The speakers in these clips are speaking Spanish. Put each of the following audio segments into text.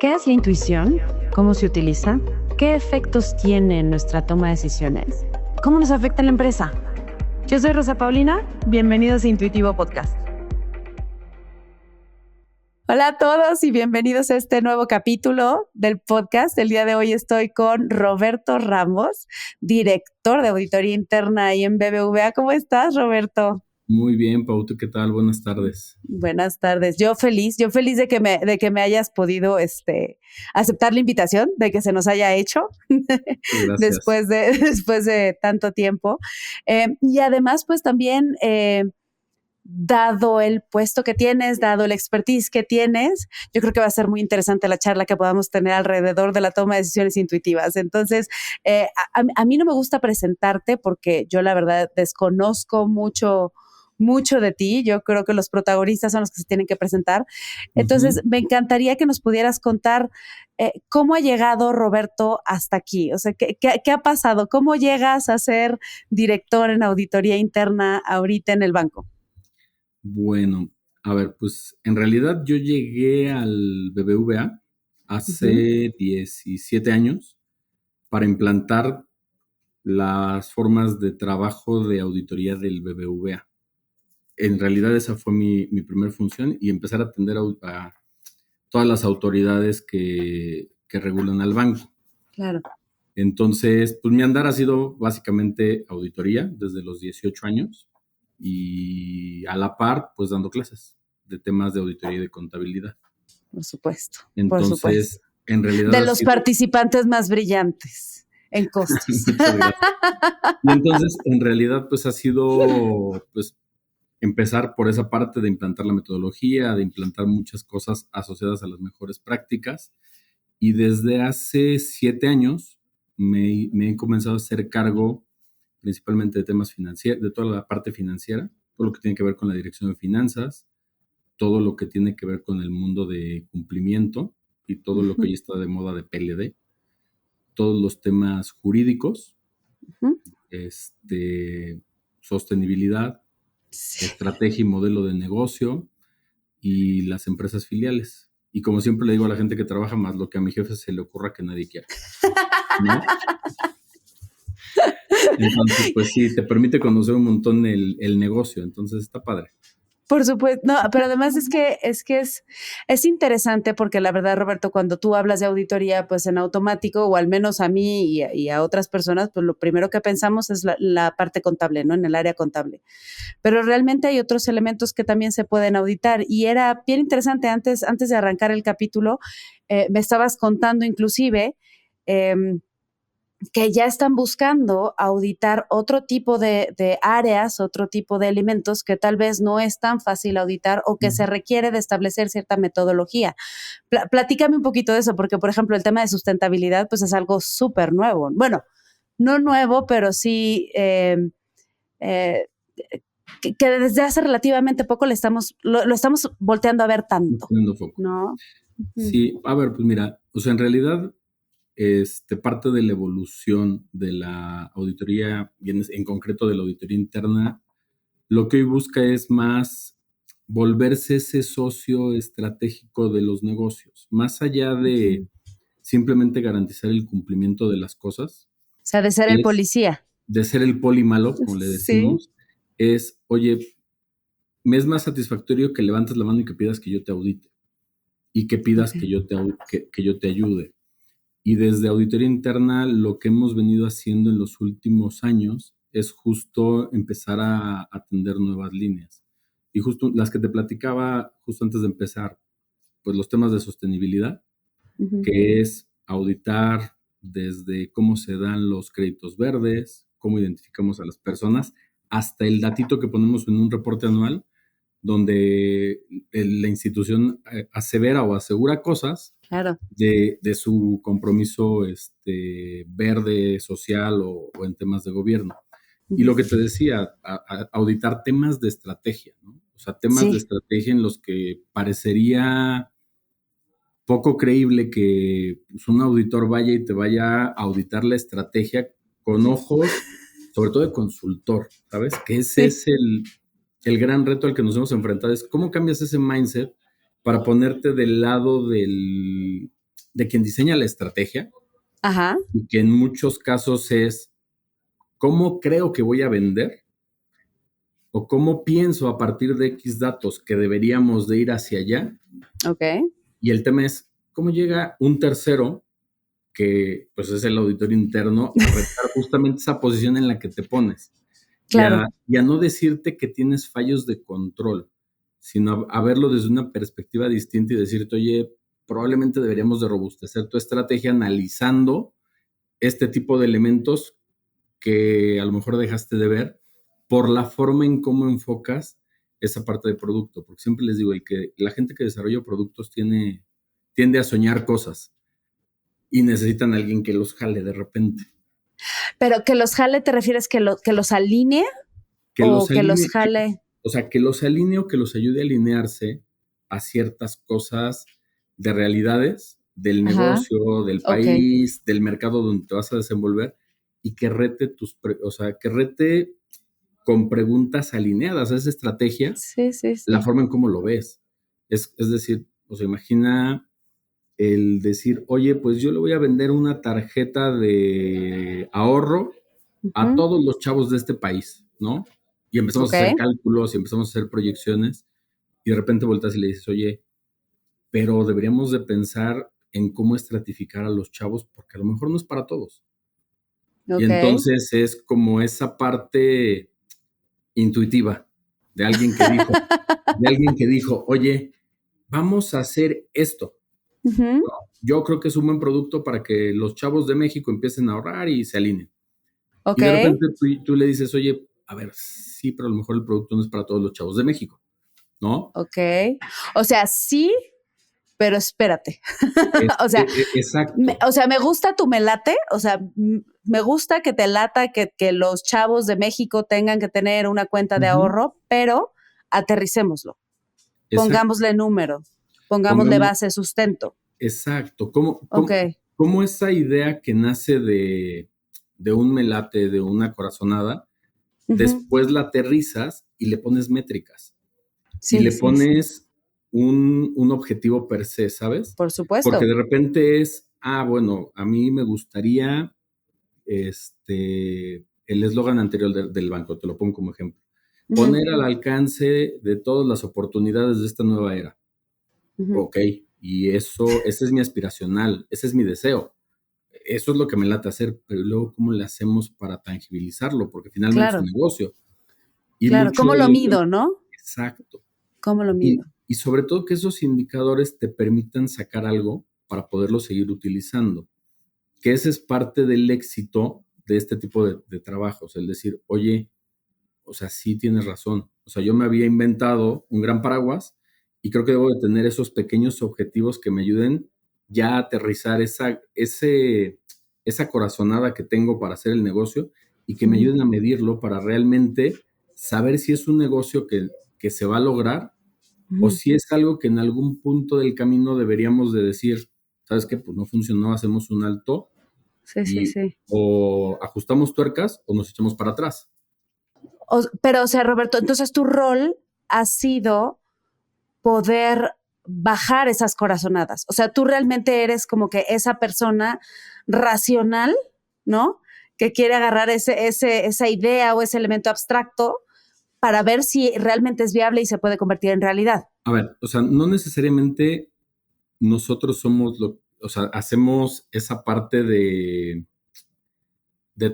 ¿Qué es la intuición? ¿Cómo se utiliza? ¿Qué efectos tiene en nuestra toma de decisiones? ¿Cómo nos afecta en la empresa? Yo soy Rosa Paulina, bienvenidos a Intuitivo Podcast. Hola a todos y bienvenidos a este nuevo capítulo del podcast. El día de hoy estoy con Roberto Ramos, director de auditoría interna ahí en BBVA. ¿Cómo estás, Roberto? Muy bien, Pau, ¿tú qué tal? Buenas tardes. Buenas tardes. Yo feliz de que me hayas podido aceptar la invitación, de que se nos haya hecho Gracias. después de tanto tiempo. Y además, pues también, dado el puesto que tienes, dado el expertise que tienes, yo creo que va a ser muy interesante la charla que podamos tener alrededor de la toma de decisiones intuitivas. Entonces, a mí no me gusta presentarte porque yo la verdad desconozco mucho de ti. Yo creo que los protagonistas son los que se tienen que presentar. Entonces, me encantaría que nos pudieras contar cómo ha llegado Roberto hasta aquí. O sea, ¿qué ha pasado? ¿Cómo llegas a ser director en auditoría interna ahorita en el banco? Bueno, a ver, pues en realidad yo llegué al BBVA hace 17 años para implantar las formas de trabajo de auditoría del BBVA. En realidad esa fue mi primera función y empezar a atender a todas las autoridades que regulan al banco. Claro. Entonces, pues mi andar ha sido básicamente auditoría desde los 18 años y a la par, pues dando clases de temas de auditoría y de contabilidad. Por supuesto. Entonces, en realidad de los participantes más brillantes en costos. Muchas gracias. Y entonces, en realidad, pues ha sido, pues, empezar por esa parte de implantar la metodología, de implantar muchas cosas asociadas a las mejores prácticas. Y desde hace 7 años me he comenzado a hacer cargo principalmente de temas financieros, de toda la parte financiera, todo lo que tiene que ver con la dirección de finanzas, todo lo que tiene que ver con el mundo de cumplimiento y todo lo que hoy está de moda de PLD, todos los temas jurídicos, sostenibilidad, estrategia y modelo de negocio y las empresas filiales. Y como siempre le digo a la gente que trabaja, más lo que a mi jefe se le ocurra que nadie quiera, ¿no? Entonces, pues sí, te permite conocer un montón el negocio, entonces está padre. Por supuesto, no, pero además es que es interesante porque la verdad, Roberto, cuando tú hablas de auditoría, pues en automático, o al menos a mí y a otras personas, pues lo primero que pensamos es la parte contable, ¿no? En el área contable. Pero realmente hay otros elementos que también se pueden auditar y era bien interesante antes de arrancar el capítulo, me estabas contando inclusive que ya están buscando auditar otro tipo de áreas, otro tipo de elementos que tal vez no es tan fácil auditar o que se requiere de establecer cierta metodología. Platícame un poquito de eso, porque, por ejemplo, el tema de sustentabilidad, pues es algo súper nuevo. Bueno, no nuevo, pero sí que desde hace relativamente poco lo estamos volteando a ver tanto, ¿no? Sí, a ver, pues mira, o sea, en realidad parte de la evolución de la auditoría, y en concreto de la auditoría interna, lo que hoy busca es más volverse ese socio estratégico de los negocios, más allá de simplemente garantizar el cumplimiento de las cosas. O sea, de ser el policía. De ser el poli malo, como le decimos, ¿sí? Es, oye, me es más satisfactorio que levantes la mano y que pidas que yo te audite y que pidas que yo te ayude. Y desde auditoría interna lo que hemos venido haciendo en los últimos años es justo empezar a atender nuevas líneas. Y justo las que te platicaba justo antes de empezar, pues los temas de sostenibilidad, que es auditar desde cómo se dan los créditos verdes, cómo identificamos a las personas, hasta el datito que ponemos en un reporte anual, donde la institución asevera o asegura cosas de su compromiso verde, social o en temas de gobierno. Y lo que te decía, auditar temas de estrategia, ¿no? O sea, temas de estrategia en los que parecería poco creíble que pues, un auditor vaya y te vaya a auditar la estrategia con ojos, sobre todo de consultor, ¿sabes? Que ese es el gran reto al que nos hemos enfrentado, es cómo cambias ese mindset para ponerte del lado del de quien diseña la estrategia. Ajá. Y que en muchos casos es cómo creo que voy a vender o cómo pienso a partir de X datos que deberíamos de ir hacia allá. Ok. Y el tema es cómo llega un tercero, que pues es el auditor interno, a retar justamente esa posición en la que te pones. Claro. Y a no decirte que tienes fallos de control, sino a verlo desde una perspectiva distinta y decirte, oye, probablemente deberíamos de robustecer tu estrategia analizando este tipo de elementos que a lo mejor dejaste de ver por la forma en cómo enfocas esa parte de producto. Porque siempre les digo, la gente que desarrolla productos tiende a soñar cosas y necesitan a alguien que los jale de repente. Pero que los jale, ¿te refieres que los alinee? Que o los que alinee, los jale. que los alinee o que los ayude a alinearse a ciertas cosas de realidades del negocio, del país, del mercado donde te vas a desenvolver y que rete con preguntas alineadas a esa estrategia, sí. la forma en cómo lo ves. Es decir, imagina el decir, oye, pues yo le voy a vender una tarjeta de ahorro a todos los chavos de este país, ¿no? Y empezamos a hacer cálculos y empezamos a hacer proyecciones y de repente volteas y le dices, oye, pero deberíamos de pensar en cómo estratificar a los chavos porque a lo mejor no es para todos. Y entonces es como esa parte intuitiva de alguien que dijo, oye, vamos a hacer esto. ¿No? Yo creo que es un buen producto para que los chavos de México empiecen a ahorrar y se alineen. Y de repente tú le dices, oye, a ver, sí, pero a lo mejor el producto no es para todos los chavos de México, ¿no? Ok. O sea, sí, pero espérate. Exacto. Me gusta tu me late, me gusta que te lata que los chavos de México tengan que tener una cuenta de ahorro, pero aterricémoslo. Pongámosle número, pongámosle base, sustento. Exacto. ¿Cómo esa idea que nace de un me late, de una corazonada, después la aterrizas y le pones métricas? Y le pones un objetivo per se, ¿sabes? Por supuesto. Porque de repente es, bueno, a mí me gustaría el eslogan anterior del banco, te lo pongo como ejemplo. Poner al alcance de todas las oportunidades de esta nueva era. Ok, y esa es mi aspiracional, ese es mi deseo. Eso es lo que me late hacer, pero luego, ¿cómo le hacemos para tangibilizarlo? Porque finalmente es un negocio. Y ¿cómo lo mido, no? Exacto. ¿Cómo lo mido? Y sobre todo que esos indicadores te permitan sacar algo para poderlo seguir utilizando. Que ese es parte del éxito de este tipo de trabajos. El decir, oye, sí tienes razón. Yo me había inventado un gran paraguas y creo que debo de tener esos pequeños objetivos que me ayuden ya a aterrizar esa corazonada que tengo para hacer el negocio y que me ayuden a medirlo para realmente saber si es un negocio que se va a lograr o si es algo que en algún punto del camino deberíamos de decir, ¿sabes qué? Pues no funcionó, hacemos un alto o ajustamos tuercas o nos echamos para atrás. Pero, Roberto, entonces tu rol ha sido poder bajar esas corazonadas. O sea, tú realmente eres como que esa persona racional, ¿no? Que quiere agarrar esa idea o ese elemento abstracto para ver si realmente es viable y se puede convertir en realidad. A ver, no necesariamente nosotros somos hacemos esa parte de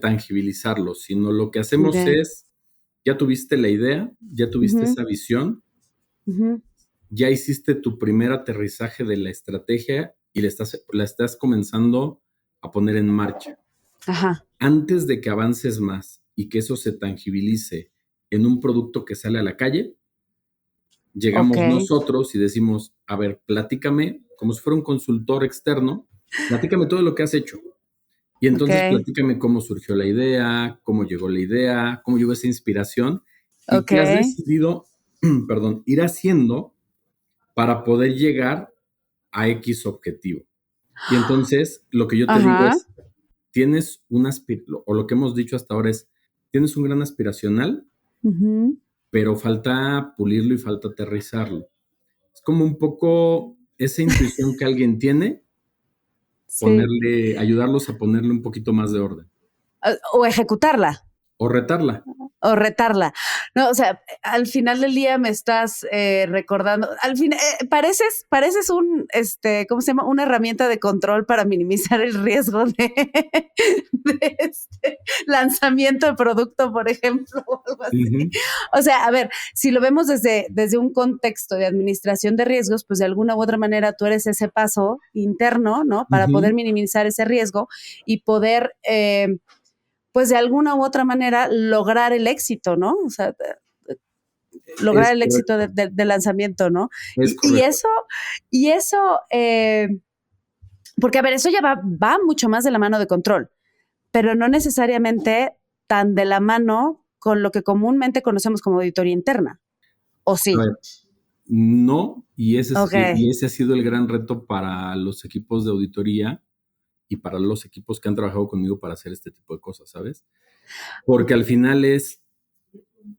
tangibilizarlo, sino lo que hacemos es, ya tuviste la idea, ya tuviste esa visión, ya hiciste tu primer aterrizaje de la estrategia y la estás comenzando a poner en marcha. Antes de que avances más y que eso se tangibilice en un producto que sale a la calle, llegamos nosotros y decimos, a ver, platícame, como si fuera un consultor externo, platícame todo lo que has hecho. Y entonces platícame cómo surgió la idea, cómo llegó la idea, cómo llegó esa inspiración y qué has decidido, ir haciendo para poder llegar a X objetivo. Y entonces lo que yo te digo es, tienes o lo que hemos dicho hasta ahora es, tienes un gran aspiracional, pero falta pulirlo y falta aterrizarlo. Es como un poco esa intuición que alguien tiene ayudarlos a ponerle un poquito más de orden. O ejecutarla. O retarla. O retarla. No, o sea, al final del día me estás recordando, al final, pareces un, ¿cómo se llama? Una herramienta de control para minimizar el riesgo de lanzamiento de producto, por ejemplo, o algo así. Uh-huh. O sea, a ver, si lo vemos desde un contexto de administración de riesgos, pues de alguna u otra manera tú eres ese paso interno, ¿no? Para poder minimizar ese riesgo y poder... pues de alguna u otra manera lograr el éxito, ¿no? O sea, lograr el éxito de lanzamiento, ¿no? Y eso, porque a ver, eso ya va mucho más de la mano de control, pero no necesariamente tan de la mano con lo que comúnmente conocemos como auditoría interna, ¿o sí? A ver, no, y ese ha sido el gran reto para los equipos de auditoría y para los equipos que han trabajado conmigo para hacer este tipo de cosas, ¿sabes? Porque al final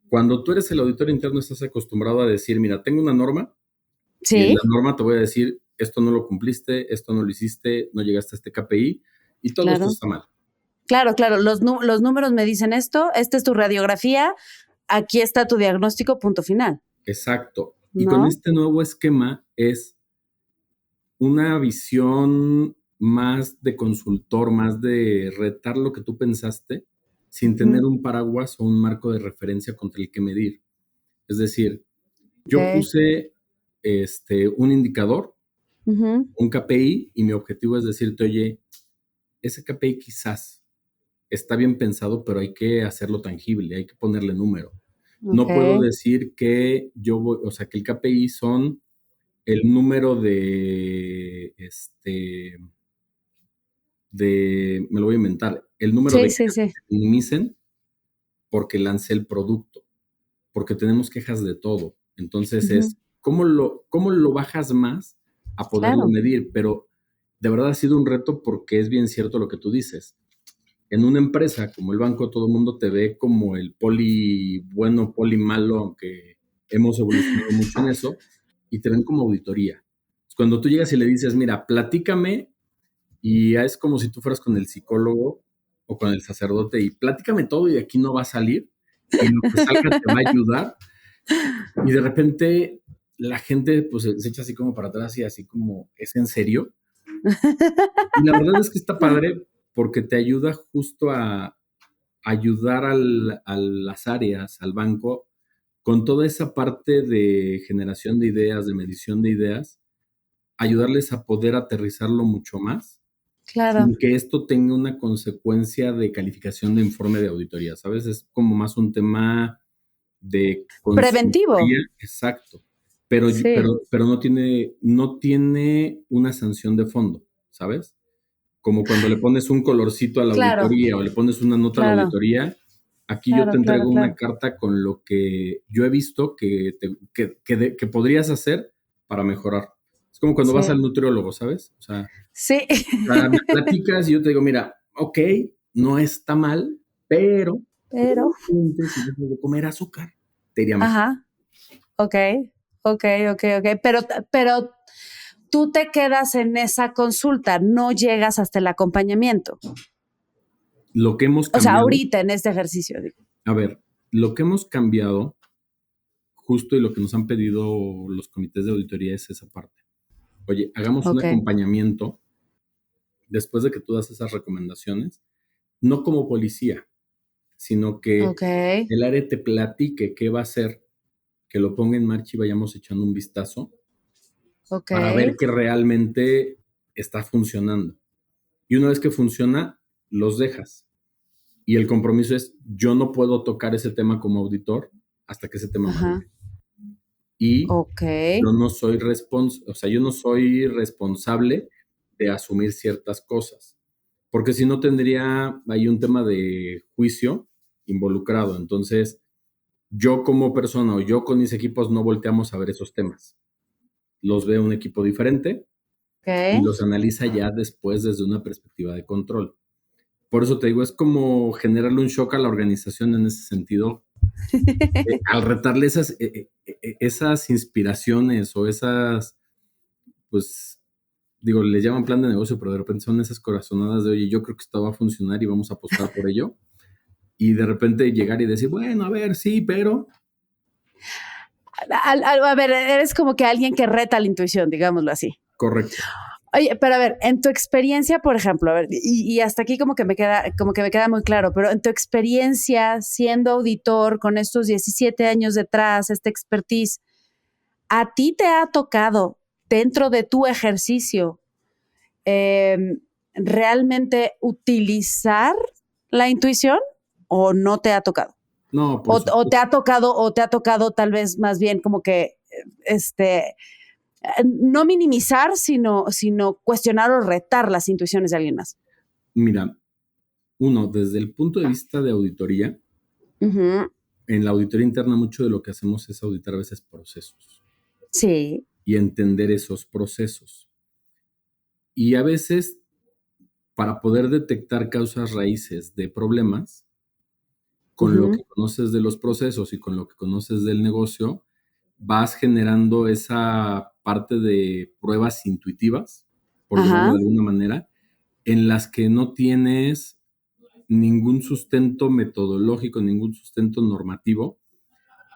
cuando tú eres el auditor interno estás acostumbrado a decir, mira, tengo una norma, y en la norma te voy a decir, esto no lo cumpliste, esto no lo hiciste, no llegaste a este KPI, y todo esto está mal. Claro, los números me dicen esto, esta es tu radiografía, aquí está tu diagnóstico, punto final. Exacto. Y con este nuevo esquema es una visión más de consultor, más de retar lo que tú pensaste sin tener un paraguas o un marco de referencia contra el que medir. Es decir, yo puse un indicador, un KPI, y mi objetivo es decirte, oye, ese KPI quizás está bien pensado, pero hay que hacerlo tangible, hay que ponerle número. No puedo decir que que el KPI son el número me lo voy a inventar, el número de quejas que minimicen porque lancé el producto, porque tenemos quejas de todo. Entonces ¿cómo lo bajas más a poderlo medir? Pero de verdad ha sido un reto porque es bien cierto lo que tú dices. En una empresa como el banco, todo el mundo te ve como el poli bueno, poli malo, aunque hemos evolucionado mucho en eso, y te ven como auditoría. Cuando tú llegas y le dices, mira, platícame, y es como si tú fueras con el psicólogo o con el sacerdote, y platícame todo y de aquí no va a salir, y lo que salga te va a ayudar, y de repente la gente pues se echa así como para atrás y así como, ¿es en serio? Y la verdad es que está padre porque te ayuda justo a ayudar a las áreas, al banco, con toda esa parte de generación de ideas, de medición de ideas, ayudarles a poder aterrizarlo mucho más. Claro. Sin que esto tenga una consecuencia de calificación de informe de auditoría, ¿sabes? Es como más un tema de preventivo. Exacto. Pero no tiene una sanción de fondo, ¿sabes? Como cuando le pones un colorcito a la auditoría o le pones una nota a la auditoría, aquí yo te entrego una carta con lo que yo he visto que podrías hacer para mejorar. Es como cuando vas al nutriólogo, ¿sabes? O sea, me platicas y yo te digo, mira, ok, no está mal, pero si dejas de comer azúcar, te iría mejor. Ajá. Ok. Pero tú te quedas en esa consulta, no llegas hasta el acompañamiento. Lo que hemos cambiado. O sea, ahorita en este ejercicio. A ver, lo que hemos cambiado, justo y lo que nos han pedido los comités de auditoría es esa parte. Oye, hagamos un acompañamiento después de que tú das esas recomendaciones, no como policía, sino que el área te platique qué va a hacer, que lo ponga en marcha y vayamos echando un vistazo para ver que realmente está funcionando. Y una vez que funciona, los dejas. Y el compromiso es, yo no puedo tocar ese tema como auditor hasta que ese tema madure. Y yo no soy responsable de asumir ciertas cosas, porque si no tendría ahí un tema de juicio involucrado. Entonces, yo como persona o yo con mis equipos no volteamos a ver esos temas. Los ve un equipo diferente y los analiza ya después desde una perspectiva de control. Por eso te digo, es como generarle un shock a la organización en ese sentido, al retarle esas inspiraciones o esas, pues, digo, les llaman plan de negocio, pero de repente son esas corazonadas de, oye, yo creo que esto va a funcionar y vamos a apostar por ello. Y de repente llegar y decir, bueno, a ver, sí, pero... A ver, eres como que alguien que reta la intuición, digámoslo así. Correcto. Oye, pero a ver, en tu experiencia, por ejemplo, a ver, y hasta aquí como que me queda muy claro, pero en tu experiencia siendo auditor con estos 17 años detrás, esta expertise, ¿a ti te ha tocado dentro de tu ejercicio realmente utilizar la intuición o no te ha tocado? No, o te ha tocado tal vez más bien como que no minimizar, sino cuestionar o retar las intuiciones de alguien más. Mira, uno, desde el punto de vista de auditoría, en la auditoría interna mucho de lo que hacemos es auditar a veces procesos. Sí. Y entender esos procesos. Y a veces, para poder detectar causas raíces de problemas, con lo que conoces de los procesos y con lo que conoces del negocio, vas generando esa parte de pruebas intuitivas, por llamarlo de alguna manera, en las que no tienes ningún sustento metodológico, ningún sustento normativo,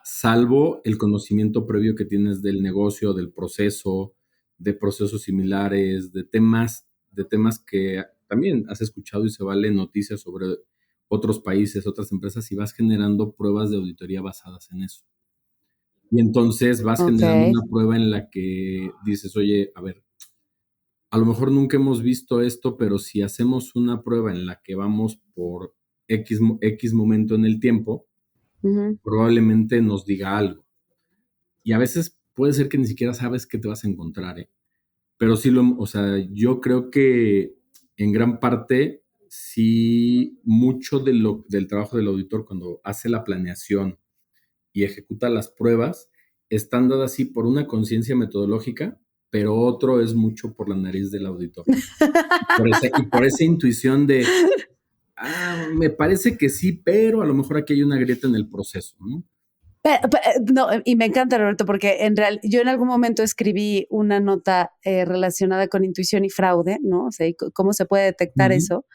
salvo el conocimiento previo que tienes del negocio, del proceso, de procesos similares, de temas que también has escuchado y se valen noticias sobre otros países, otras empresas, y vas generando pruebas de auditoría basadas en eso. Y entonces vas generando una prueba en la que dices, oye, a ver, a lo mejor nunca hemos visto esto, pero si hacemos una prueba en la que vamos por X momento en el tiempo, probablemente nos diga algo. Y a veces puede ser que ni siquiera sabes qué te vas a encontrar, ¿eh? Pero sí, yo creo que en gran parte, sí, mucho del trabajo del auditor cuando hace la planeación y ejecuta las pruebas, están dadas así por una conciencia metodológica, pero otro es mucho por la nariz del auditor. Y por esa intuición de, me parece que sí, pero a lo mejor aquí hay una grieta en el proceso, ¿no? No, y me encanta, Roberto, porque yo en algún momento escribí una nota relacionada con intuición y fraude, ¿no? O sea, cómo se puede detectar eso.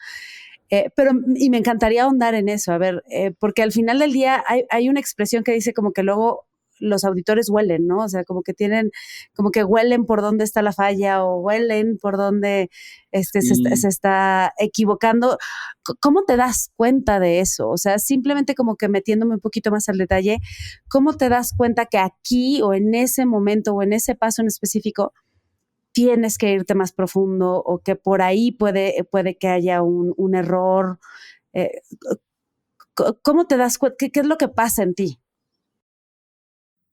Y me encantaría ahondar en eso, a ver, porque al final del día hay una expresión que dice como que luego los auditores huelen, ¿no? O sea, como que huelen por dónde está la falla o huelen por dónde se está equivocando. ¿Cómo te das cuenta de eso? O sea, simplemente como que metiéndome un poquito más al detalle, ¿cómo te das cuenta que aquí o en ese momento o en ese paso en específico tienes que irte más profundo o que por ahí puede que haya un error? ¿Cómo te das cuenta? ¿Qué es lo que pasa en ti?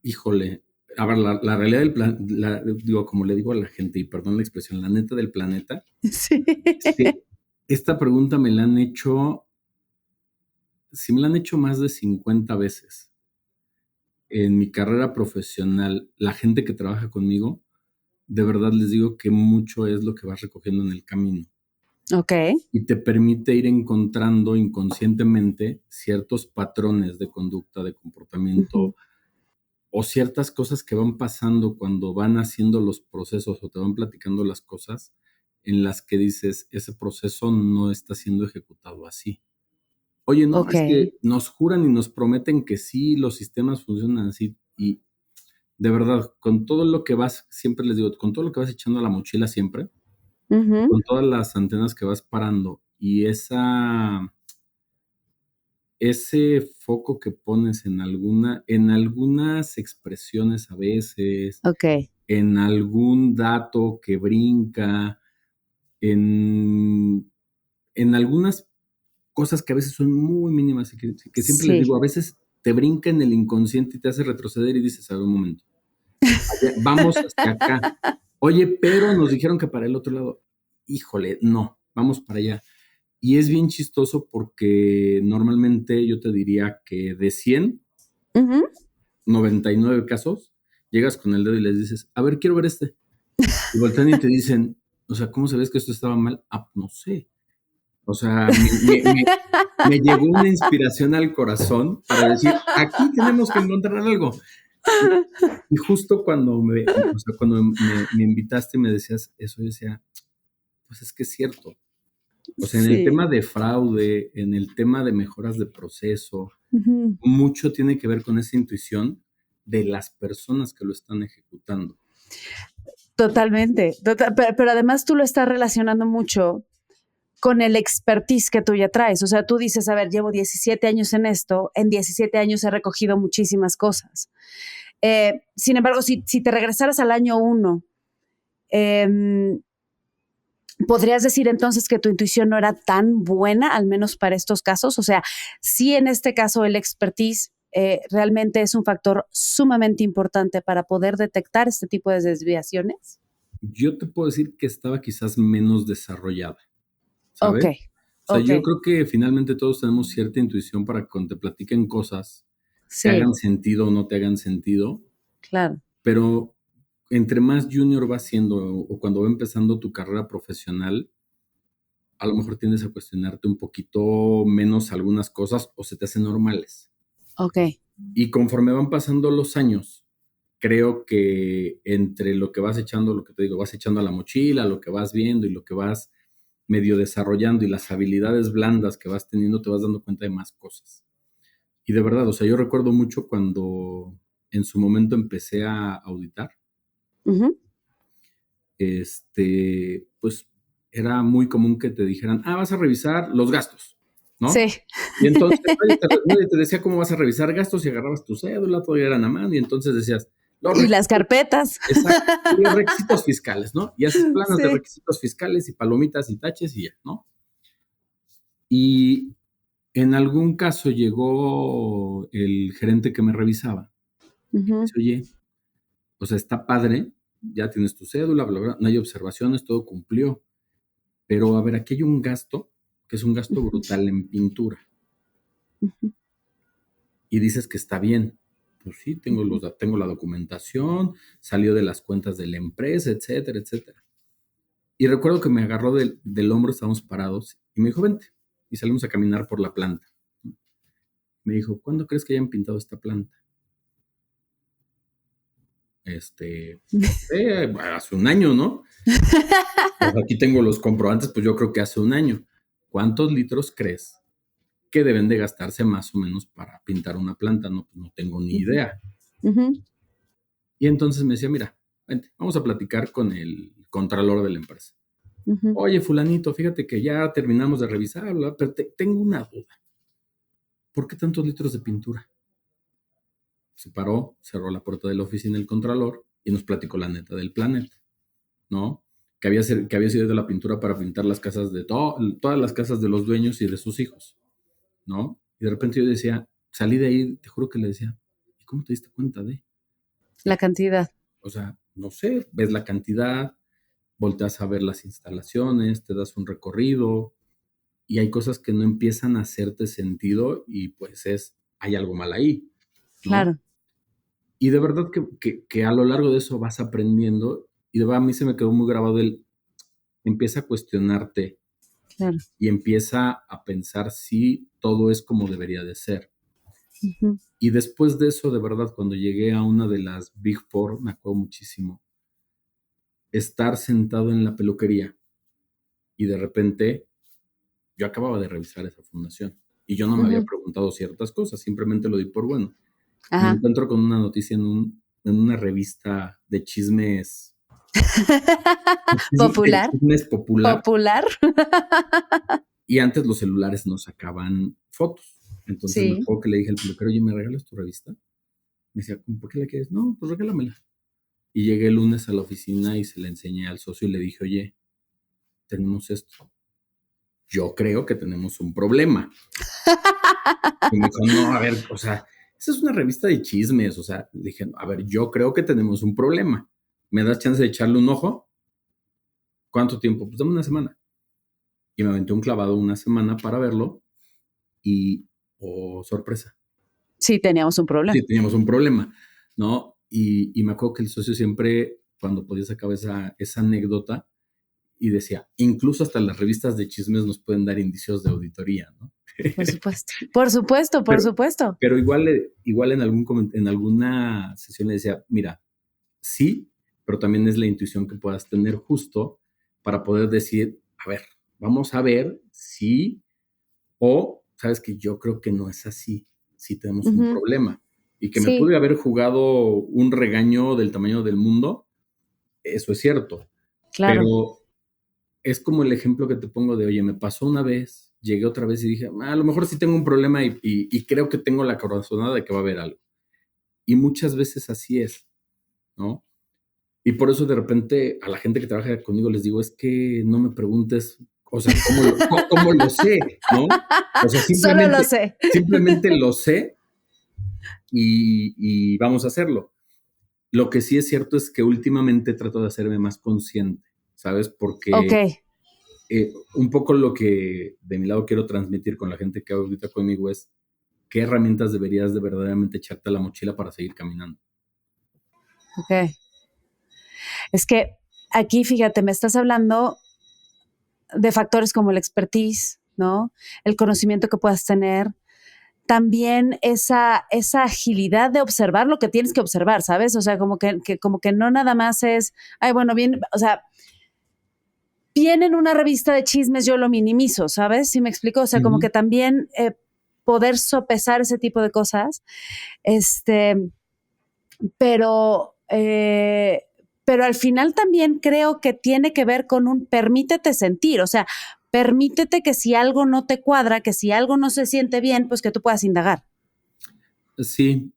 Híjole, a ver, la realidad del plan, digo, como le digo a la gente, y perdón la expresión, la neta del planeta. Sí. Esta pregunta me la han hecho más de 50 veces. En mi carrera profesional, la gente que trabaja conmigo, de verdad les digo que mucho es lo que vas recogiendo en el camino. Ok. Y te permite ir encontrando inconscientemente ciertos patrones de conducta, de comportamiento, o ciertas cosas que van pasando cuando van haciendo los procesos o te van platicando las cosas en las que dices, ese proceso no está siendo ejecutado así. Oye, no, es que nos juran y nos prometen que sí, los sistemas funcionan así. Y de verdad, con todo lo que vas, siempre les digo, con todo lo que vas echando a la mochila siempre, con todas las antenas que vas parando y ese foco que pones en algunas expresiones a veces, en algún dato que brinca, en algunas cosas que a veces son muy mínimas y que siempre les digo, a veces te brinca en el inconsciente y te hace retroceder y dices, a ver, un momento, vamos hasta acá. Oye, pero nos dijeron que para el otro lado. Híjole, no, vamos para allá. Y es bien chistoso porque normalmente yo te diría que de 100, 99 casos, llegas con el dedo y les dices, a ver, quiero ver este. Y voltean y te dicen, o sea, ¿cómo sabes que esto estaba mal? Ah, no sé. O sea, me llegó una inspiración al corazón para decir, aquí tenemos que encontrar algo. Y justo cuando me invitaste y me decías eso, yo decía, pues es que es cierto. O sea, en el tema de fraude, en el tema de mejoras de proceso, mucho tiene que ver con esa intuición de las personas que lo están ejecutando. Totalmente. Pero además tú lo estás relacionando mucho con el expertise que tú ya traes. O sea, tú dices, a ver, llevo 17 años en esto, en 17 años he recogido muchísimas cosas. Sin embargo, si te regresaras al año 1, ¿podrías decir entonces que tu intuición no era tan buena, al menos para estos casos? O sea, sí, en este caso el expertise realmente es un factor sumamente importante para poder detectar este tipo de desviaciones. Yo te puedo decir que estaba quizás menos desarrollada, ¿sabes? Ok. O sea, yo creo que finalmente todos tenemos cierta intuición para que cuando te platiquen cosas te hagan sentido o no te hagan sentido. Claro. Pero entre más junior vas siendo o cuando va empezando tu carrera profesional, a lo mejor tiendes a cuestionarte un poquito menos algunas cosas o se te hacen normales. Ok. Y conforme van pasando los años, creo que entre lo que vas echando, lo que te digo, vas echando a la mochila, lo que vas viendo y lo que vas medio desarrollando y las habilidades blandas que vas teniendo, te vas dando cuenta de más cosas. Y de verdad, o sea, yo recuerdo mucho cuando en su momento empecé a auditar, pues era muy común que te dijeran, vas a revisar los gastos, ¿no? Sí. Y entonces nadie te decía cómo vas a revisar gastos y agarrabas tu cédula, todavía eran a mano, y entonces decías, y las carpetas. Exacto, y los requisitos fiscales, ¿no? Y haces planos de requisitos fiscales y palomitas y taches y ya, ¿no? Y en algún caso llegó el gerente que me revisaba y me dice, oye, o sea, está padre, ya tienes tu cédula, bla, bla, no hay observaciones, todo cumplió. Pero a ver, aquí hay un gasto, que es un gasto brutal en pintura. Y dices que está bien. Pues sí, tengo la documentación, salió de las cuentas de la empresa, etcétera, etcétera. Y recuerdo que me agarró del hombro, estábamos parados, y me dijo, vente. Y salimos a caminar por la planta. Me dijo, ¿cuándo crees que hayan pintado esta planta? Hace un año, ¿no? Pues aquí tengo los comprobantes, pues yo creo que hace un año. ¿Cuántos litros crees que deben de gastarse más o menos para pintar una planta? No, pues no tengo ni idea. Y entonces me decía, mira, vente, vamos a platicar con el contralor de la empresa. Oye, fulanito, fíjate que ya terminamos de revisarlo, pero tengo una duda. ¿Por qué tantos litros de pintura? Se paró, cerró la puerta de la oficina del contralor y nos platicó la neta del planeta, ¿no? Que había sido de la pintura para pintar las casas de todas las casas de los dueños y de sus hijos, ¿no? Y de repente yo decía, salí de ahí, te juro que le decía, ¿y cómo te diste cuenta de? La cantidad. O sea, no sé, ves la cantidad, volteas a ver las instalaciones, te das un recorrido y hay cosas que no empiezan a hacerte sentido y pues hay algo mal ahí, ¿no? Claro. Y de verdad que a lo largo de eso vas aprendiendo y de verdad a mí se me quedó muy grabado empieza a cuestionarte. Claro. Y empieza a pensar si todo es como debería de ser. Y después de eso, de verdad, cuando llegué a una de las Big Four, me acuerdo muchísimo, estar sentado en la peluquería y de repente yo acababa de revisar esa fundación y yo no me había preguntado ciertas cosas, simplemente lo di por bueno. Me encuentro con una noticia en una revista de chismes popular. De chismes popular. Popular. Y antes los celulares no sacaban fotos. Entonces me acuerdo que le dije al peluquero, oye, ¿me regalas tu revista? Me decía, ¿por qué la quieres? No, pues regálamela. Y llegué el lunes a la oficina y se la enseñé al socio y le dije, oye, tenemos esto. Yo creo que tenemos un problema. Y me dijo, no, a ver, o sea, esa es una revista de chismes. O sea, le dije, a ver, yo creo que tenemos un problema. ¿Me das chance de echarle un ojo? ¿Cuánto tiempo? Pues dame una semana. Y me aventé un clavado una semana para verlo y, sorpresa. Sí, teníamos un problema. Sí, teníamos un problema, ¿no? Y me acuerdo que el socio siempre, cuando podía sacar esa anécdota, y decía, incluso hasta las revistas de chismes nos pueden dar indicios de auditoría, ¿no? Por supuesto, por supuesto, por supuesto. Pero igual en alguna sesión le decía, mira, sí, pero también es la intuición que puedas tener justo para poder decir, a ver, vamos a ver si, o sabes que yo creo que no es así, si tenemos un problema. Y que me pude haber jugado un regaño del tamaño del mundo, eso es cierto. Claro. Pero es como el ejemplo que te pongo de, oye, me pasó una vez, llegué otra vez y dije, a lo mejor sí tengo un problema y creo que tengo la corazonada de que va a haber algo. Y muchas veces así es, ¿no? Y por eso de repente a la gente que trabaja conmigo les digo, es que no me preguntes, o sea, ¿cómo lo sé? ¿No? O sea, Solo lo sé. Simplemente lo sé y vamos a hacerlo. Lo que sí es cierto es que últimamente trato de hacerme más consciente, ¿sabes? Porque un poco lo que de mi lado quiero transmitir con la gente que ahorita conmigo es qué herramientas deberías de verdaderamente echarte a la mochila para seguir caminando. Ok. Es que aquí, fíjate, me estás hablando de factores como la expertise, ¿no? El conocimiento que puedas tener. También esa agilidad de observar lo que tienes que observar, ¿sabes? O sea, como que no nada más es, ay, bueno, bien, o sea, viene en una revista de chismes, yo lo minimizo, ¿sabes? ¿Sí me explico? O sea, como que también poder sopesar ese tipo de cosas, pero al final también creo que tiene que ver con un permítete sentir, o sea, permítete que si algo no te cuadra, que si algo no se siente bien, pues que tú puedas indagar. Sí,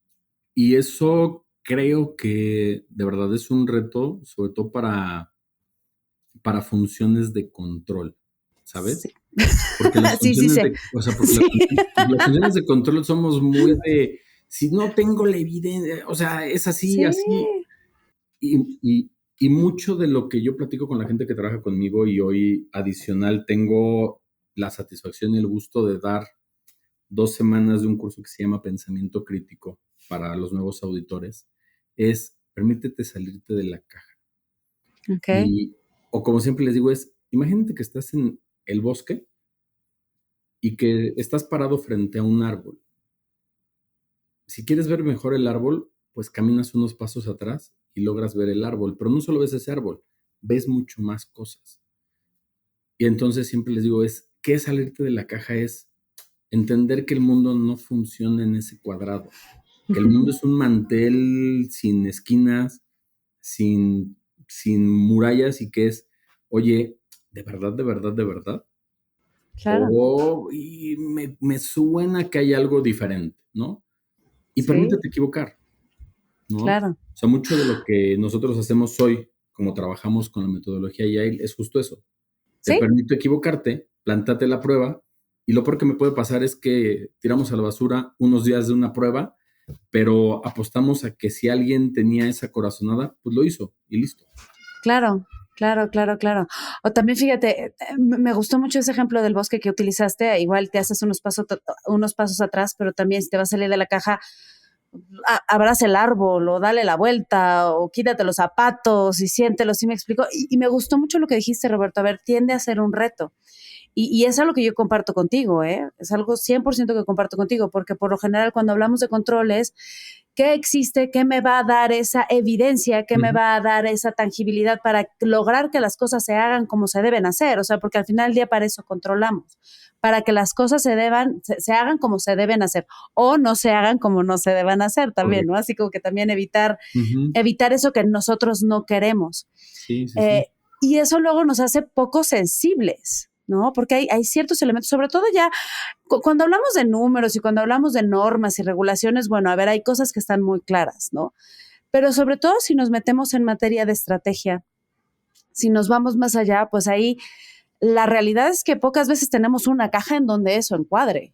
y eso creo que de verdad es un reto, sobre todo para funciones de control, ¿sabes? Sí. Porque las funciones las funciones de control somos muy de, si no tengo la evidencia, o sea, es así, Sí. así. Y mucho de lo que yo platico con la gente que trabaja conmigo y hoy adicional tengo la satisfacción y el gusto de dar 2 semanas de un curso que se llama Pensamiento Crítico para los nuevos auditores, es permítete salirte de la caja. Okay. O como siempre les digo, es, imagínate que estás en el bosque y que estás parado frente a un árbol. Si quieres ver mejor el árbol, pues caminas unos pasos atrás y logras ver el árbol, pero no solo ves ese árbol, ves mucho más cosas. Y entonces siempre les digo, ¿qué es salirte de la caja? Es entender que el mundo no funciona en ese cuadrado, que el mundo es un mantel sin esquinas, sin murallas y que es, oye, ¿de verdad, de verdad, de verdad? Claro. Y me suena que hay algo diferente, ¿no? Y Sí. permítete equivocar, ¿no? Claro. O sea, mucho de lo que nosotros hacemos hoy, como trabajamos con la metodología Agile, es justo eso. Te Sí. permito equivocarte, plántate la prueba, y lo peor que me puede pasar es que tiramos a la basura unos días de una prueba, pero apostamos a que si alguien tenía esa corazonada, pues lo hizo y listo. Claro, claro, claro, claro. O también fíjate, me gustó mucho ese ejemplo del bosque que utilizaste. Igual te haces unos pasos atrás, pero también si te vas a salir de la caja, abraza el árbol o dale la vuelta o quítate los zapatos y siéntelo, ¿sí me explico? Y me gustó mucho lo que dijiste, Roberto. A ver, tiende a ser un reto. Y es algo que yo comparto contigo, ¿eh? Es algo 100% que comparto contigo, porque por lo general cuando hablamos de controles, ¿qué existe? ¿Qué me va a dar esa evidencia? ¿Qué me va a dar esa tangibilidad para lograr que las cosas se hagan como se deben hacer? O sea, porque al final del día para eso controlamos, para que las cosas se hagan como se deben hacer o no se hagan como no se deban hacer también, ¿no? Así como que también evitar eso que nosotros no queremos. Sí. Y eso luego nos hace poco sensibles, ¿no? Porque hay ciertos elementos, sobre todo ya cuando hablamos de números y cuando hablamos de normas y regulaciones, bueno, a ver, hay cosas que están muy claras, ¿no? Pero sobre todo si nos metemos en materia de estrategia, si nos vamos más allá, pues ahí la realidad es que pocas veces tenemos una caja en donde eso encuadre.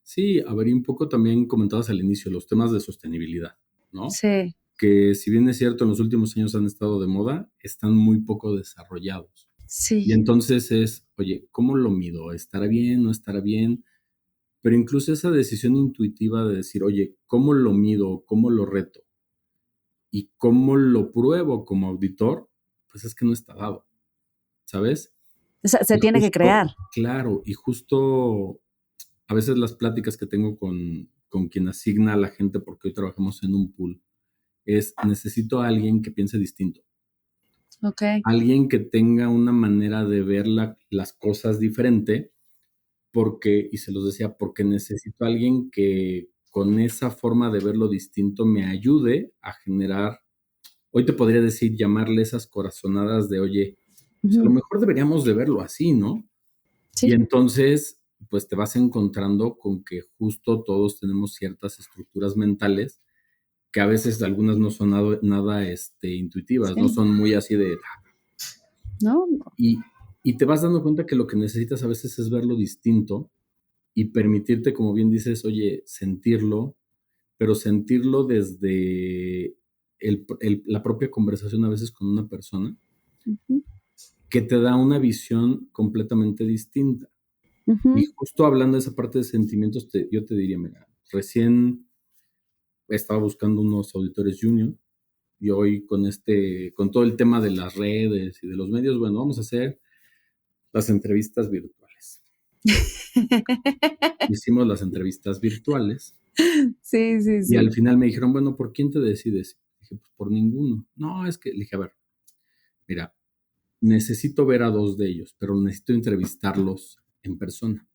Sí, a ver, y un poco también comentabas al inicio los temas de sostenibilidad, ¿no? Sí. Que si bien es cierto, en los últimos años han estado de moda, están muy poco desarrollados. Sí. Y entonces es, oye, ¿cómo lo mido? ¿Estará bien? ¿No estará bien? Pero incluso esa decisión intuitiva de decir, oye, ¿cómo lo mido? ¿Cómo lo reto? ¿Y cómo lo pruebo como auditor? Pues es que no está dado, ¿sabes? Se Y tiene que justo, crear. claro, y justo a veces las pláticas que tengo con quien asigna a la gente, porque hoy trabajamos en un pool, es necesito a alguien que piense distinto. Ok. Alguien que tenga una manera de ver las cosas diferente, porque, y se los decía, porque necesito a alguien que con esa forma de verlo distinto me ayude a generar, hoy te podría decir, llamarle esas corazonadas de, oye, pues a lo mejor deberíamos de verlo así, ¿no? Sí. Y entonces, pues te vas encontrando con que justo todos tenemos ciertas estructuras mentales que a veces algunas no son nada intuitivas, Sí. no son muy así de... ¿No? Y te vas dando cuenta que lo que necesitas a veces es verlo distinto y permitirte, como bien dices, oye, sentirlo, pero sentirlo desde la propia conversación a veces con una persona Ujú, que te da una visión completamente distinta. Y ujú. justo hablando de esa parte de sentimientos, yo te diría, mira, recién estaba buscando unos auditores junior y hoy con todo el tema de las redes y de los medios, bueno, vamos a hacer las entrevistas virtuales. Hicimos las entrevistas virtuales Sí, sí, y al sí. final me dijeron, bueno, ¿por quién te decides? Dije, pues por ninguno. No, es que, le dije, a ver, mira, necesito ver a dos de ellos, pero necesito entrevistarlos en persona.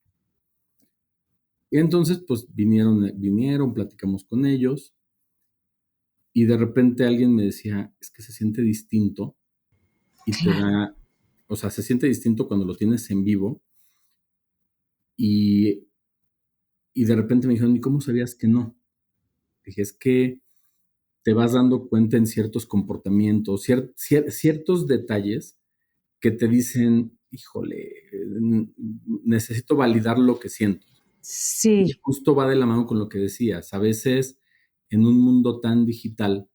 Y entonces, pues vinieron, platicamos con ellos y de repente alguien me decía, es que se siente distinto y te Claro. da, o sea, se siente distinto cuando lo tienes en vivo y, y de repente me dijeron, ¿y cómo sabías que no? Dije, es que te vas dando cuenta en ciertos comportamientos, ciertos detalles que te dicen, híjole, necesito validar lo que siento. Y Sí. justo va de la mano con lo que decías. A veces en un mundo tan digital,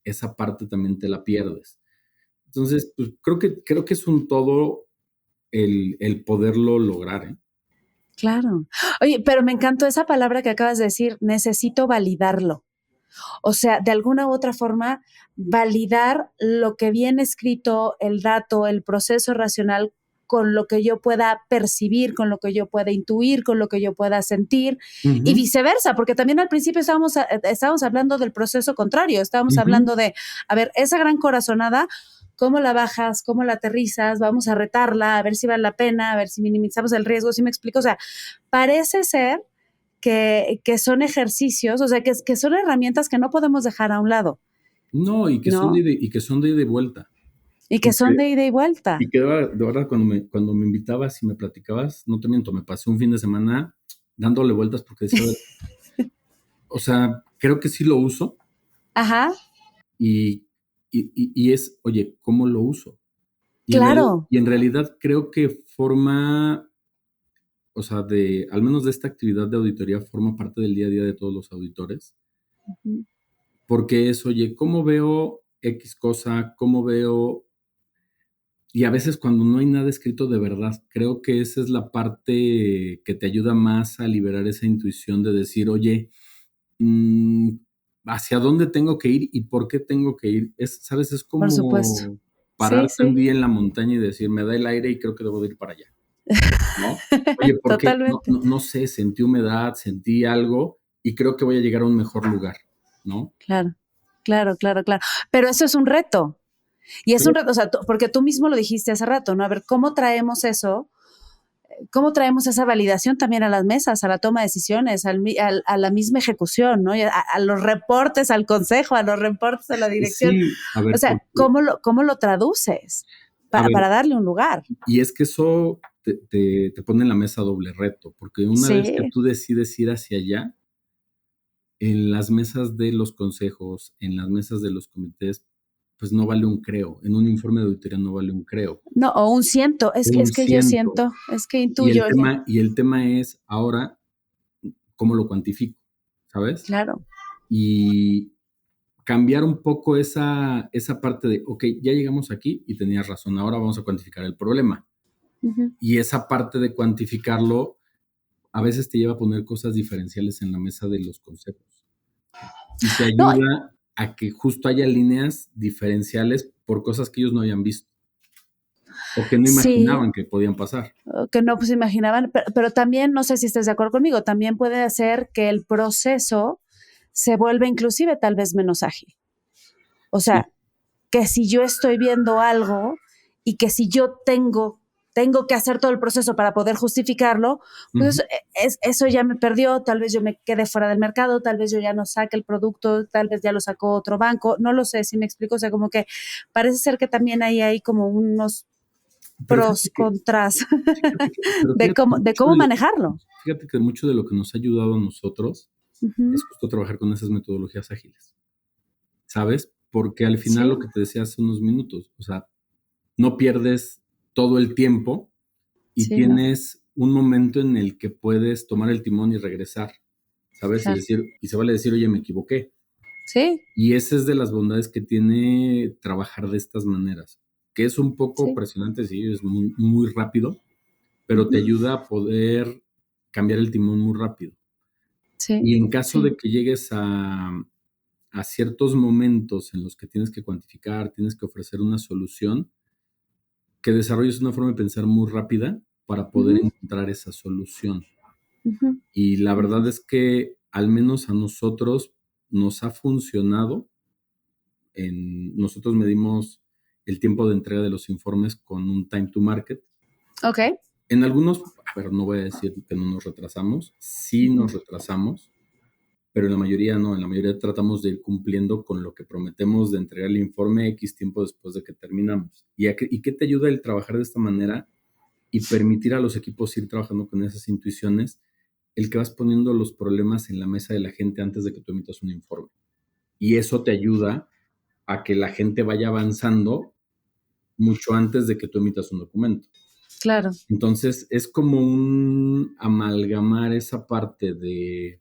esa parte también te la pierdes. Entonces, pues creo que es un todo el poderlo lograr, ¿eh? Claro. Oye, pero me encantó esa palabra que acabas de decir, necesito validarlo. O sea, de alguna u otra forma, validar lo que viene escrito, el dato, el proceso racional con lo que yo pueda percibir, con lo que yo pueda intuir, con lo que yo pueda sentir y Ujú, viceversa, porque también al principio estábamos hablando del proceso contrario, estábamos ujú. hablando de, a ver, esa gran corazonada, ¿cómo la bajas? ¿Cómo la aterrizas? Vamos a retarla, a ver si vale la pena, a ver si minimizamos el riesgo, ¿sí me explico? O sea, parece ser que son ejercicios, o sea, que son herramientas que no podemos dejar a un lado, No, ¿no? y que son de ida y vuelta. Y que Y son que, de ida y vuelta. y que de verdad cuando me invitabas y me platicabas, no te miento, me pasé un fin de semana dándole vueltas porque decía, a ver, o sea, creo que sí lo uso Ajá, y, y es, oye, ¿cómo lo uso? claro. Y en realidad creo que forma, o sea, al menos de esta actividad de auditoría, forma parte del día a día de todos los auditores, porque es, oye, ¿cómo veo X cosa? ¿Cómo veo? Y a veces cuando no hay nada escrito de verdad, creo que esa es la parte que te ayuda más a liberar esa intuición de decir, oye, mm, ¿hacia dónde tengo que ir y por qué tengo que ir? ¿Sabes? Es Por supuesto. como Sí, pararte un sí. día en la montaña y decir, me da el aire y creo que debo de ir para allá, ¿no? Oye, ¿por qué? No, Totalmente. no, no sé, sentí humedad, sentí algo y creo que voy a llegar a un mejor lugar, ¿no? Claro, claro, claro, claro. Pero eso es un reto. Y es un Sí, reto, o sea, porque tú mismo lo dijiste hace rato, ¿no? A ver, ¿cómo traemos eso? ¿Cómo traemos esa validación también a las mesas, a la toma de decisiones, a la misma ejecución, ¿no? A los reportes al consejo, a los reportes a la dirección. sí, a O ver, sea, cómo lo traduces a ver, para darle un lugar? y es que eso te pone en la mesa doble reto, porque una vez que Sí, tú decides ir hacia allá, en las mesas de los consejos, en las mesas de los comités, pues no vale un creo. En un informe de auditoría no vale un creo. no, o un siento, Un es que yo ciento. siento, es que intuyo, Y el tema es ahora cómo lo cuantifico, ¿sabes? claro. Y cambiar un poco esa parte de, ok, ya llegamos aquí y tenías razón, ahora vamos a cuantificar el problema. Ujú. Y esa parte de cuantificarlo a veces te lleva a poner cosas diferenciales en la mesa de los consejos y te No, ayuda a que justo haya líneas diferenciales por cosas que ellos no habían visto. O que no imaginaban que podían pasar. Que no pues imaginaban, pero también, no sé si estás de acuerdo conmigo, también puede hacer que el proceso se vuelva inclusive tal vez menos ágil. O sea, sí, que si yo estoy viendo algo y que si yo tengo que hacer todo el proceso para poder justificarlo, pues eso ya me perdió, tal vez yo me quede fuera del mercado, tal vez yo ya no saque el producto, tal vez ya lo sacó otro banco, no lo sé si me explico, o sea, como que parece ser que también ahí hay como unos pros, contras de cómo manejarlo. Fíjate que mucho de lo que nos ha ayudado a nosotros es justo trabajar con esas metodologías ágiles, ¿sabes? Porque al final lo que te decía hace unos minutos, o sea, no pierdes todo el tiempo y tienes un momento en el que puedes tomar el timón y regresar, ¿sabes? Claro. Y se vale decir, oye, me equivoqué. Sí. Y esa es de las bondades que tiene trabajar de estas maneras, que es un poco presionante, sí, es muy, muy rápido, pero te ayuda a poder cambiar el timón muy rápido. Sí. Y en caso de que llegues a ciertos momentos en los que tienes que cuantificar, tienes que ofrecer una solución, que desarrolles una forma de pensar muy rápida para poder encontrar esa solución. Y la verdad es que al menos a nosotros nos ha funcionado. Nosotros medimos el tiempo de entrega de los informes con un time to market. Ok. En algunos, pero no voy a decir que no nos retrasamos, sí nos retrasamos, pero en la mayoría no, en la mayoría tratamos de ir cumpliendo con lo que prometemos de entregar el informe X tiempo después de que terminamos. ¿Y qué te ayuda el trabajar de esta manera y permitir a los equipos ir trabajando con esas intuiciones? El que vas poniendo los problemas en la mesa de la gente antes de que tú emitas un informe. Y eso te ayuda a que la gente vaya avanzando mucho antes de que tú emitas un documento. Claro. Entonces, es como un amalgamar esa parte de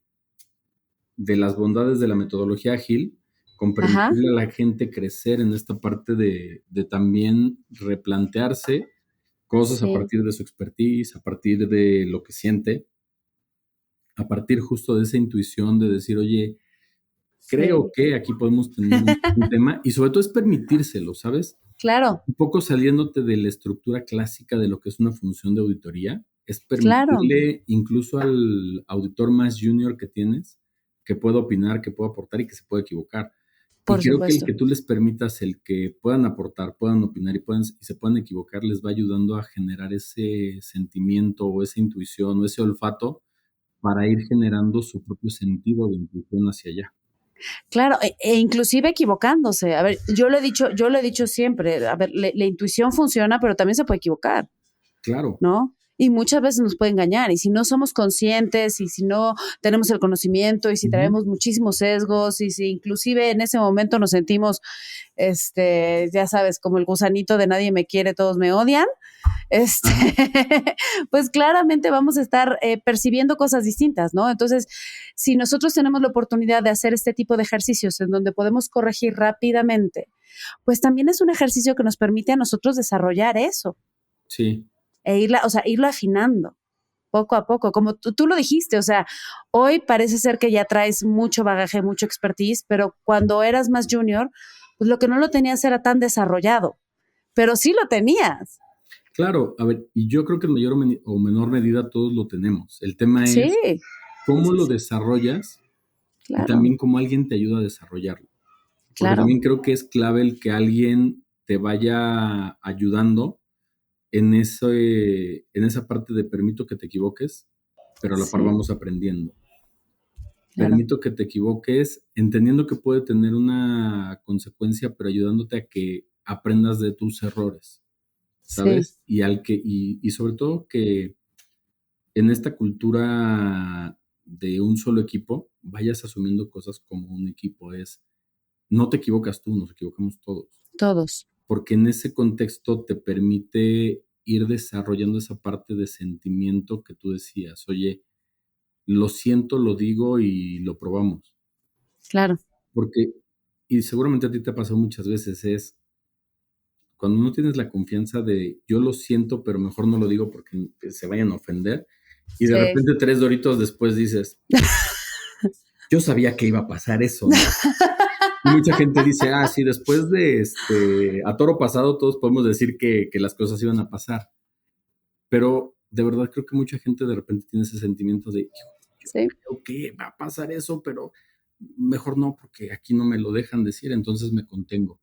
las bondades de la metodología ágil con permitirle a la gente crecer en esta parte de también replantearse cosas a partir de su expertise, a partir de lo que siente, a partir justo de esa intuición de decir, oye, creo que aquí podemos tener un tema, y sobre todo es permitírselo, ¿sabes? Claro. Un poco saliéndote de la estructura clásica de lo que es una función de auditoría, es permitirle incluso al auditor más junior que tienes que pueda opinar, que pueda aportar y que se pueda equivocar. Por y creo supuesto. que el que tú les permitas el que puedan aportar, puedan opinar y se puedan equivocar, les va ayudando a generar ese sentimiento o esa intuición o ese olfato para ir generando su propio sentido de intuición hacia allá. Claro, e inclusive equivocándose. A ver, yo lo he dicho siempre, a ver, la intuición funciona, pero también se puede equivocar. Claro. ¿No? Y muchas veces nos puede engañar, y si no somos conscientes, y si no tenemos el conocimiento, y si traemos muchísimos sesgos, y si inclusive en ese momento nos sentimos, ya sabes, como el gusanito de nadie me quiere, todos me odian, pues claramente vamos a estar percibiendo cosas distintas, ¿no? Entonces, si nosotros tenemos la oportunidad de hacer este tipo de ejercicios en donde podemos corregir rápidamente, pues también es un ejercicio que nos permite a nosotros desarrollar eso. Sí. E irlo afinando poco a poco, como tú lo dijiste, o sea, hoy parece ser que ya traes mucho bagaje, mucho expertise, pero cuando eras más junior, pues lo que no lo tenías era tan desarrollado, pero sí lo tenías. Claro, a ver, y yo creo que en mayor o menor medida todos lo tenemos. El tema es cómo lo desarrollas y también cómo alguien te ayuda a desarrollarlo. Porque también creo que es clave el que alguien te vaya ayudando en esa parte de permito que te equivoques, pero a la par vamos aprendiendo. Permito que te equivoques, entendiendo que puede tener una consecuencia, pero ayudándote a que aprendas de tus errores, ¿sabes? Y sobre todo que en esta cultura de un solo equipo vayas asumiendo cosas como un equipo. No te equivocas tú, nos equivocamos todos. Todos. Porque en ese contexto te permite ir desarrollando esa parte de sentimiento que tú decías, oye, lo siento, lo digo y lo probamos. Claro. Porque, y seguramente a ti te ha pasado muchas veces, es cuando no tienes la confianza de yo lo siento, pero mejor no lo digo porque se vayan a ofender, y de repente 3 doritos después dices, yo sabía que iba a pasar eso, ¿no? Y mucha gente dice, sí, después de a toro pasado todos podemos decir que las cosas iban a pasar. Pero de verdad creo que mucha gente de repente tiene ese sentimiento de, yo creo que va a pasar eso, pero mejor no, porque aquí no me lo dejan decir, entonces me contengo.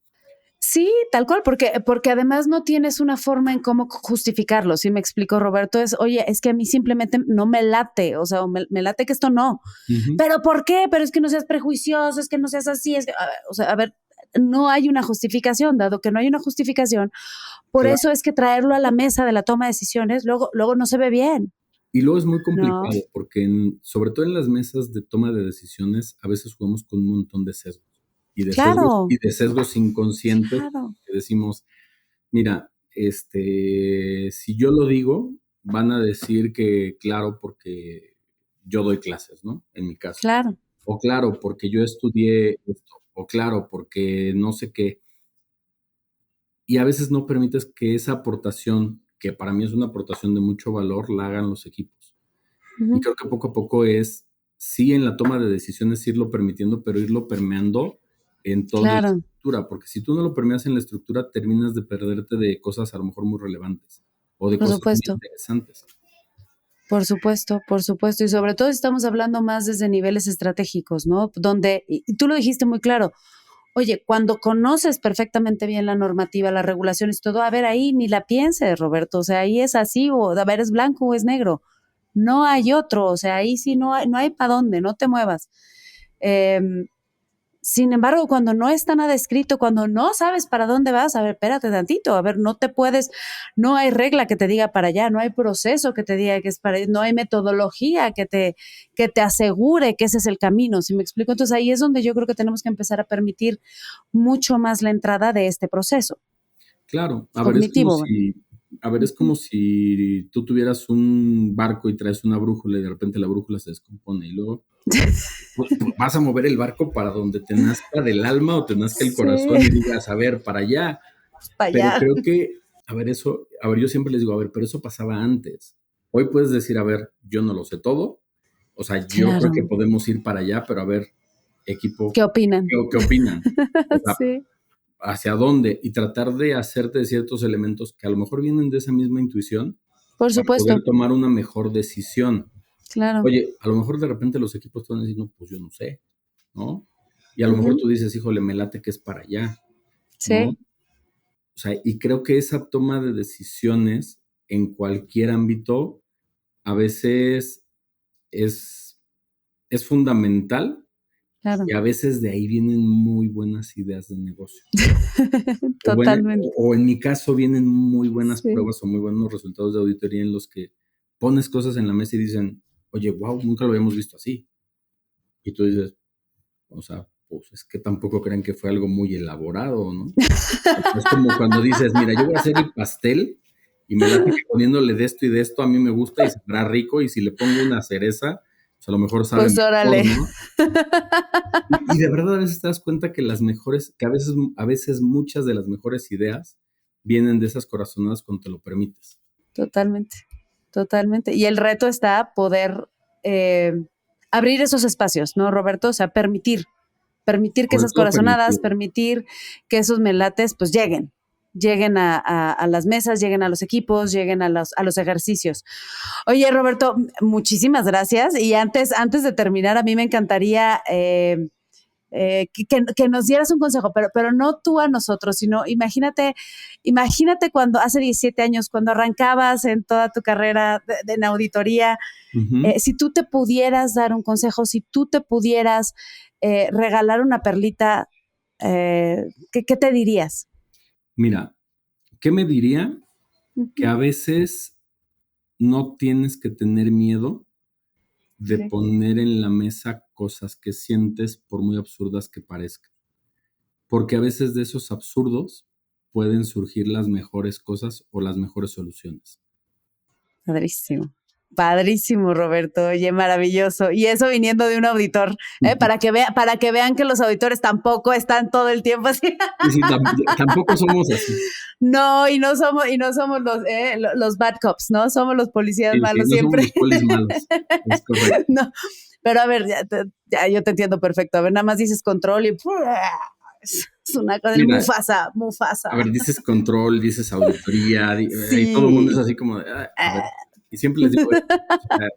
Sí, tal cual, porque además no tienes una forma en cómo justificarlo. ¿Sí me explico, Roberto? Oye, es que a mí simplemente no me late, o sea, me late que esto no. Uh-huh. ¿Pero por qué? Pero es que no seas prejuicioso, es que no seas así, a ver, no hay una justificación, dado que no hay una justificación. Por claro. eso es que traerlo a la mesa de la toma de decisiones, luego no se ve bien. Y luego es muy complicado, porque sobre todo en las mesas de toma de decisiones, a veces jugamos con un montón de sesgos. Y de sesgos inconscientes, que decimos, mira, si yo lo digo, van a decir que claro, porque yo doy clases, ¿no? En mi caso. Claro. O claro, porque yo estudié esto. O claro, porque no sé qué. Y a veces no permites que esa aportación, que para mí es una aportación de mucho valor, la hagan los equipos. Uh-huh. Y creo que poco a poco sí, en la toma de decisiones irlo permitiendo, pero irlo permeando en toda la estructura, porque si tú no lo permeas en la estructura, terminas de perderte de cosas a lo mejor muy relevantes o de cosas muy interesantes. Por supuesto. Y sobre todo estamos hablando más desde niveles estratégicos, ¿no? Donde, y tú lo dijiste muy claro, oye, cuando conoces perfectamente bien la normativa, las regulaciones y todo, a ver, ahí ni la pienses, Roberto, o sea, ahí es así, o a ver, es blanco o es negro. No hay otro, o sea, ahí sí no hay para dónde, no te muevas. Sin embargo, cuando no está nada escrito, cuando no sabes para dónde vas, a ver, espérate tantito, a ver, no hay regla que te diga para allá, no hay proceso que te diga que es para allá, no hay metodología que te asegure que ese es el camino, ¿sí me explico? Entonces ahí es donde yo creo que tenemos que empezar a permitir mucho más la entrada de este proceso. Claro, es como si tú tuvieras un barco y traes una brújula y de repente la brújula se descompone y luego pues vas a mover el barco para donde te nazca del alma o te nazca el corazón y digas, a ver, para allá. Pero creo que, yo siempre les digo, pero eso pasaba antes. Hoy puedes decir, yo no lo sé todo. O sea, yo creo que podemos ir para allá, pero a ver, equipo. ¿Qué opinan? ¿Qué opinan? O sea, sí. ¿Hacia dónde? Y tratar de hacerte ciertos elementos que a lo mejor vienen de esa misma intuición. Por supuesto. Para poder tomar una mejor decisión. Claro. Oye, a lo mejor de repente los equipos te van a decir, no, pues yo no sé, ¿no? Y a lo mejor tú dices, híjole, me late que es para allá. Sí. ¿no? O sea, y creo que esa toma de decisiones en cualquier ámbito a veces es fundamental. Claro. Y a veces de ahí vienen muy buenas ideas de negocio. Totalmente. O en mi caso vienen muy buenas pruebas o muy buenos resultados de auditoría en los que pones cosas en la mesa y dicen, oye, wow, nunca lo habíamos visto así. Y tú dices, o sea, pues es que tampoco creen que fue algo muy elaborado, ¿no? Es como cuando dices, mira, yo voy a hacer el pastel y me late que poniéndole de esto y de esto a mí me gusta y sabrá rico, y si le pongo una cereza, pues a lo mejor sabe pues órale. mejor, ¿no? Y de verdad a veces te das cuenta que a veces muchas de las mejores ideas vienen de esas corazonadas cuando te lo permites. Totalmente. Y el reto está poder abrir esos espacios, ¿no, Roberto? O sea, permitir que esas corazonadas, permitir que esos melates pues lleguen a las mesas, lleguen a los equipos, lleguen a los ejercicios. Oye, Roberto, muchísimas gracias. Y antes de terminar, a mí me encantaría que nos dieras un consejo, pero no tú a nosotros, sino imagínate cuando hace 17 años, cuando arrancabas en toda tu carrera en auditoría, si tú te pudieras dar un consejo, si tú te pudieras regalar una perlita, ¿qué te dirías? Mira, ¿qué me diría? Que a veces no tienes que tener miedo de poner en la mesa cosas que sientes, por muy absurdas que parezcan. Porque a veces de esos absurdos pueden surgir las mejores cosas o las mejores soluciones. Padrísimo, Roberto. Oye, maravilloso. Y eso viniendo de un auditor, para que vean que los auditores tampoco están todo el tiempo así. Sí, tampoco somos así. No, y no somos los bad cops, ¿no? Somos los policías malos siempre. No somos los polis malos. Es correcto. No, Pero a ver, ya yo te entiendo perfecto. A ver, nada más dices control y es una cosa de Mufasa. A ver, dices control, dices auditoría, y todo el mundo es así como de, a ver. Y siempre les digo,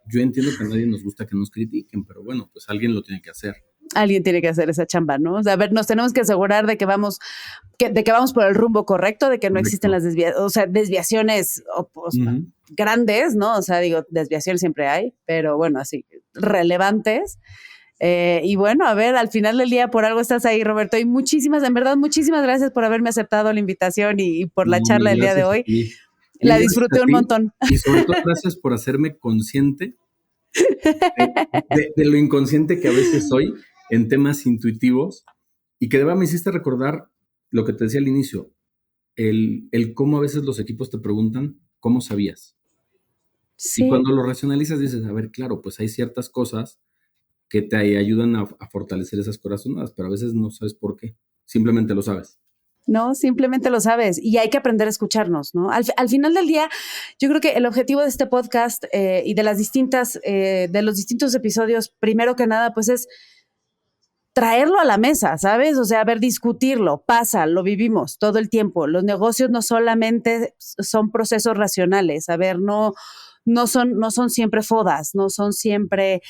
yo entiendo que a nadie nos gusta que nos critiquen, pero bueno, pues alguien lo tiene que hacer. Alguien tiene que hacer esa chamba, ¿no? O sea, a ver, nos tenemos que asegurar de que vamos por el rumbo correcto, de que no existen las desviaciones grandes, ¿no? O sea, digo, desviaciones siempre hay, pero bueno, así, relevantes. Y bueno, a ver, al final del día por algo estás ahí, Roberto, y en verdad, muchísimas gracias por haberme aceptado la invitación y por la charla del día de hoy. La disfruté un montón. Y sobre todo, gracias por hacerme consciente de lo inconsciente que a veces soy en temas intuitivos, y que de verdad me hiciste recordar lo que te decía al inicio, el cómo a veces los equipos te preguntan cómo sabías. Sí. Y cuando lo racionalizas dices, a ver, claro, pues hay ciertas cosas que te ayudan a fortalecer esas corazonadas, pero a veces no sabes por qué, simplemente lo sabes. No, simplemente lo sabes y hay que aprender a escucharnos, ¿no? Al final del día, yo creo que el objetivo de este podcast y de los distintos episodios, primero que nada, pues es traerlo a la mesa, ¿sabes? O sea, a ver, discutirlo, lo vivimos todo el tiempo. Los negocios no solamente son procesos racionales, a ver, no son siempre FODAs, no son siempre,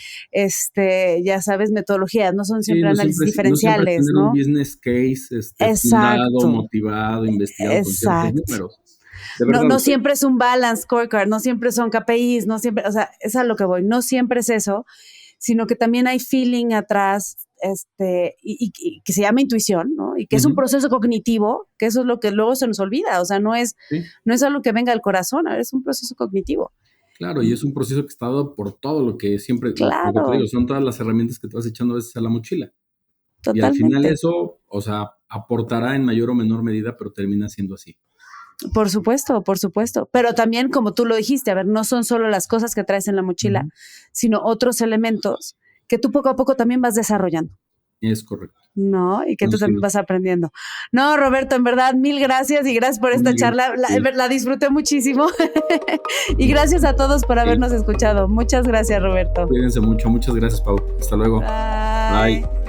ya sabes, metodologías, no son siempre análisis diferenciales, ¿no? Un business case, fundado, motivado, investigado con ciertos números. No siempre es un balance scorecard, no siempre son KPIs, no siempre, o sea, es a lo que voy, no siempre es eso, sino que también hay feeling atrás, y que se llama intuición, ¿no? Y que es un proceso cognitivo, que eso es lo que luego se nos olvida, o sea, no es algo que venga del corazón, es un proceso cognitivo. Claro, y es un proceso que está dado por todo lo que siempre, claro. Lo que te digo, son todas las herramientas que te vas echando a veces a la mochila. Totalmente. Y al final eso, o sea, aportará en mayor o menor medida, pero termina siendo así. Por supuesto. Pero también, como tú lo dijiste, a ver, no son solo las cosas que traes en la mochila, sino otros elementos que tú poco a poco también vas desarrollando. Es correcto. No, y que tú también vas aprendiendo. No, Roberto, en verdad, mil gracias y gracias por esta charla. La disfruté muchísimo. Y gracias a todos por habernos escuchado. Muchas gracias, Roberto. Cuídense mucho. Muchas gracias, Pau. Hasta luego. Bye.